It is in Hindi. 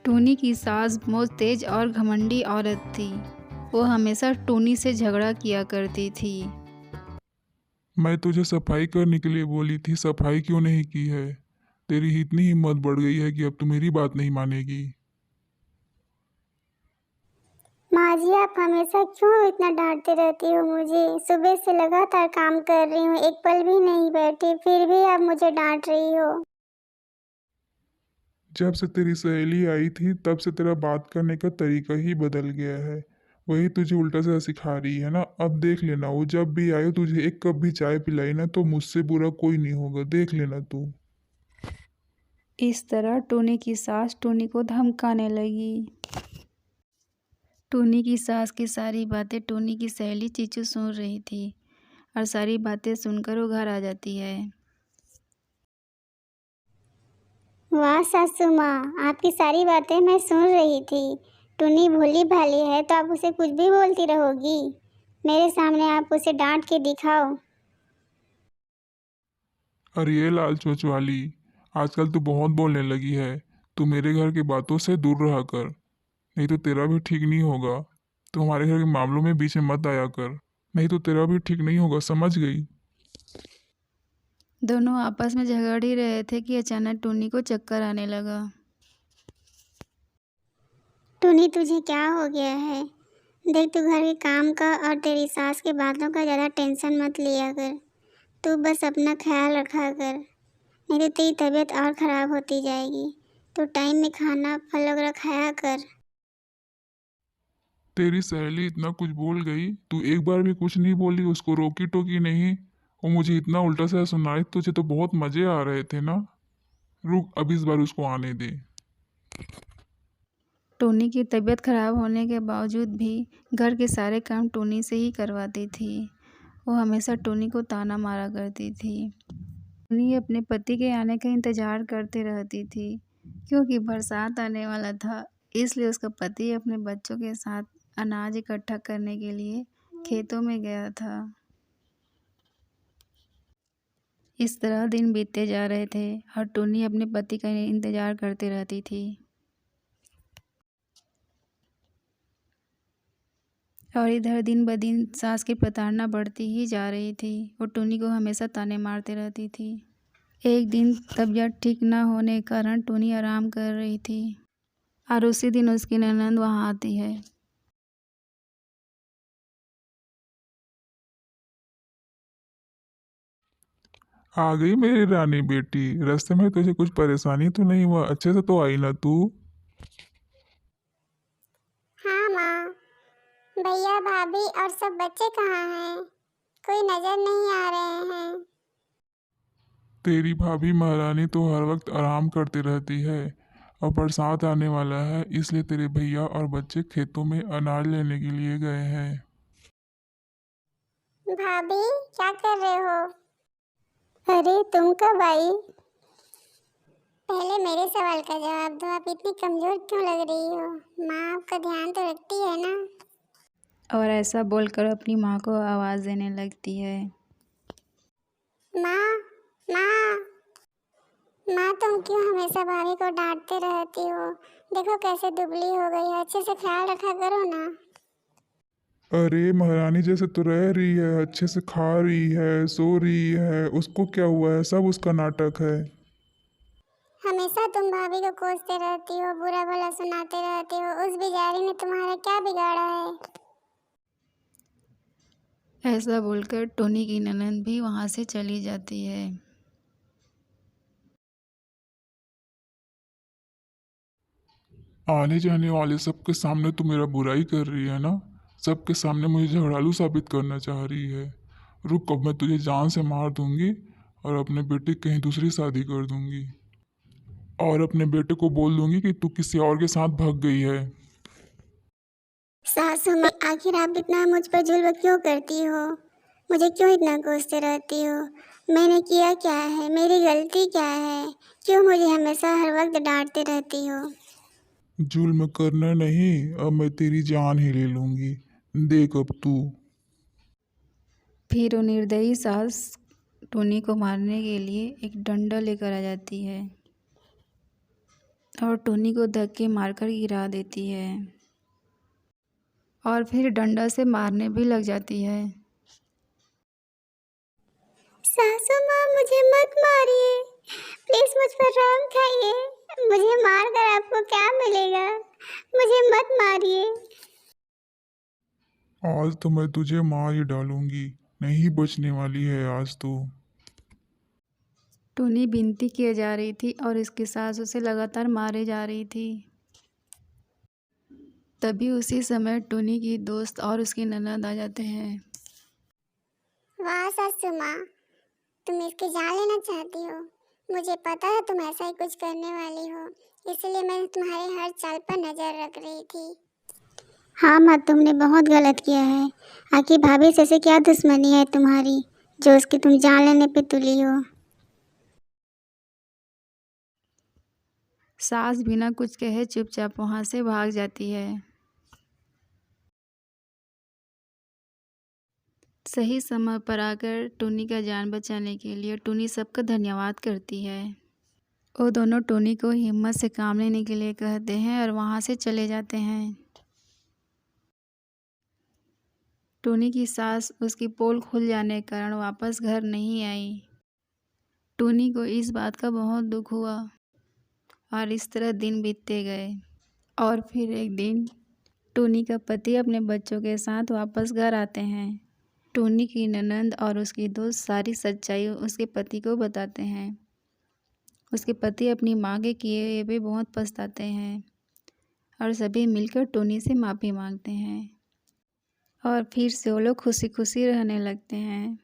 टूनी की सास बहुत तेज और घमंडी औरत थी। वो हमेशा टूनी से झगड़ा किया करती थी। मैं तुझे सफाई करने के लिए बोली थी, सफाई क्यों नहीं की है? तेरी इतनी हिम्मत बढ़ गई है कि अब तू मेरी बात नहीं मानेगी। माँ जी, आप हमेशा क्यों इतना डांटती रहती हो मुझे? सुबह से लगातार काम कर रही हूँ, एक पल भी नहीं बैठी, फिर भी आप मुझे डांट रही हो। जब से तेरी सहेली आई थी तब से तेरा बात करने का तरीका ही बदल गया है। वही तुझे उल्टा सा सिखा रही है ना। अब देख लेना, वो जब भी आए तुझे एक कप भी चाय पिलाई ना तो मुझसे बुरा कोई नहीं होगा, देख लेना तू। इस तरह टूनी की सास टूनी को धमकाने लगी। टूनी की सास की सारी बातें टूनी की सहेली चीचू सुन रही थी और सारी बातें सुनकर वो घर आ जाती है। वाह सासू माँ, आपकी सारी बातें मैं सुन रही थी। टुनी भोली भाली है तो आप उसे कुछ भी बोलती रहोगी? मेरे सामने आप उसे डांट के दिखाओ। अरे ये लाल चोच वाली, आजकल तू बहुत बोलने लगी है। तू मेरे घर की बातों से दूर रहा कर, नहीं तो तेरा भी ठीक नहीं होगा। तू हमारे घर के मामलों में बीच में मत आया कर, नहीं तो तेरा भी ठीक नहीं होगा, समझ गई? दोनों आपस में झगड़ ही रहे थे कि अचानक टूनी को चक्कर आने लगा। टुनी, तुझे क्या हो गया है? देख, तू घर के काम का और तेरी सास की बातों का ज़्यादा टेंशन मत लिया कर। तू बस अपना ख्याल रखा कर, नहीं तो तेरी तबीयत और ख़राब होती जाएगी। तो टाइम में खाना फल वगैरह खाया कर। तेरी सहेली इतना कुछ बोल गई, तू एक बार भी कुछ नहीं बोली, उसको रोकी टोकी नहीं। वो मुझे इतना उल्टा सा सुनाई, तुझे तो बहुत मजे आ रहे थे ना। रुक, अब इस बार उसको आने दे। टूनी की तबीयत खराब होने के बावजूद भी घर के सारे काम टूनी से ही करवाती थी। वो हमेशा टूनी को ताना मारा करती थी। टूनी अपने पति के आने का इंतज़ार करते रहती थी, क्योंकि बरसात आने वाला था। इसलिए उसका पति अपने बच्चों के साथ अनाज इकट्ठा करने के लिए खेतों में गया था। इस तरह दिन बीतते जा रहे थे और टूनी अपने पति का इंतज़ार करते रहती थी। और इधर दिन ब दिन सास की प्रताड़ना बढ़ती ही जा रही थी। वो टूनी को हमेशा ताने मारते रहती थी। एक दिन तबीयत ठीक न होने के कारण टूनी आराम कर रही थी और उसी दिन उसकी ननद वहाँ आती है। आ गई मेरी रानी बेटी। रास्ते में तुझे कुछ परेशानी तो नहीं हुआ? अच्छे से तो आई ना तू? हाँ माँ, भैया भाभी और सब बच्चे कहाँ हैं? कोई नज़र नहीं आ रहे हैं। तेरी भाभी महारानी तो हर वक्त आराम करती रहती है। और बरसात आने वाला है, इसलिए तेरे भैया और बच्चे खेतों में अनाज लेने के लिए गए हैं। भाभी, क्या कर रहे हो? अरे तुम कब आई? पहले मेरे सवाल का जवाब दो, आप इतनी कमजोर क्यों लग रही हो? माँ आपका ध्यान तो रखती है ना? और ऐसा बोलकर अपनी माँ को आवाज़ देने लगती है। माँ, माँ, माँ, तुम क्यों हमेशा भाभी को डांटते रहती हो? देखो कैसे दुबली हो गई है, अच्छे से ख्याल रखा करो ना। अरे महारानी जैसे तो रह रही है, अच्छे से खा रही है, सो रही है, उसको क्या हुआ है? सब उसका नाटक है। हमेशा तुम भाभी को कोसते रहती हो, बुरा भला सुनाते रहती हो। उस बेचारी ने तुम्हारा क्या बिगाड़ा है? ऐसा बोलकर टोनी की ननद भी वहाँ से चली जाती है। आने जाने वाले सबके सामने तू मेरा बुराई कर रही है ना। सबके सामने मुझे झगड़ालू साबित करना चाह रही है। रुक, अब मैं तुझे जान से मार दूंगी और अपने बेटे की कहीं दूसरी शादी कर दूंगी। और अपने बेटे को बोल दूंगी कि तू किसी और के साथ भाग गई है। सासू माँ, आखिर आप इतना मुझ पर जुल्म क्यों करती हो? मुझे क्यों इतना कोसते रहती हो? मैंने किया क्या है? मेरी गलती क्या है? क्यों मुझे हमेशा हर वक्त डांटते रहती हो? जुल्म करना नहीं, अब मैं तेरी जान ही ले लूंगी। देख अब तू। फिर वो निर्दयी सास टोनी को मारने के लिए एक डंडा लेकर आ जाती है और टोनी को धक्के मारकर गिरा देती है और फिर डंडा से मारने भी लग जाती है। सासू माँ, मुझे मत मारिए, प्लीज मुझ पर रहम खाइए। मुझे मारकर आपको क्या मिलेगा? मुझे मत मारिए। आज तो मैं तुझे मार ही डालूंगी, नहीं बचने वाली है आज तो। टोनी विनती किए जा रही थी और इसकी सास उसे लगातार मारे जा रही थी। तभी उसी समय टोनी की दोस्त और उसकी ननद आ जाते हैं। वाह सासू माँ, तुम इसकी जान लेना चाहती हो। मुझे पता है तुम ऐसा ही कुछ करने वाली हो, इसलिए मैं तुम्हारे हर चाल पर नजर रख रही थी। हाँ माँ, तुमने बहुत गलत किया है। आखिर भाभी से क्या दुश्मनी है तुम्हारी जो उसकी तुम जान लेने पे तुली हो? सास बिना कुछ कहे चुपचाप वहां से भाग जाती है। सही समय पर आकर टोनी का जान बचाने के लिए टोनी सबका धन्यवाद करती है। वो दोनों टोनी को हिम्मत से काम लेने के लिए कहते हैं और वहां से चले जाते हैं। टोनी की सास उसकी पोल खुल जाने के कारण वापस घर नहीं आई। टोनी को इस बात का बहुत दुख हुआ और इस तरह दिन बीतते गए। और फिर एक दिन टोनी का पति अपने बच्चों के साथ वापस घर आते हैं। टोनी की ननद और उसकी दोस्त सारी सच्चाई उसके पति को बताते हैं। उसके पति अपनी माँ के किए हुए बहुत पछताते हैं और सभी मिलकर टोनी से माफ़ी मांगते हैं और फिर से वो लोग खुशी खुशी रहने लगते हैं।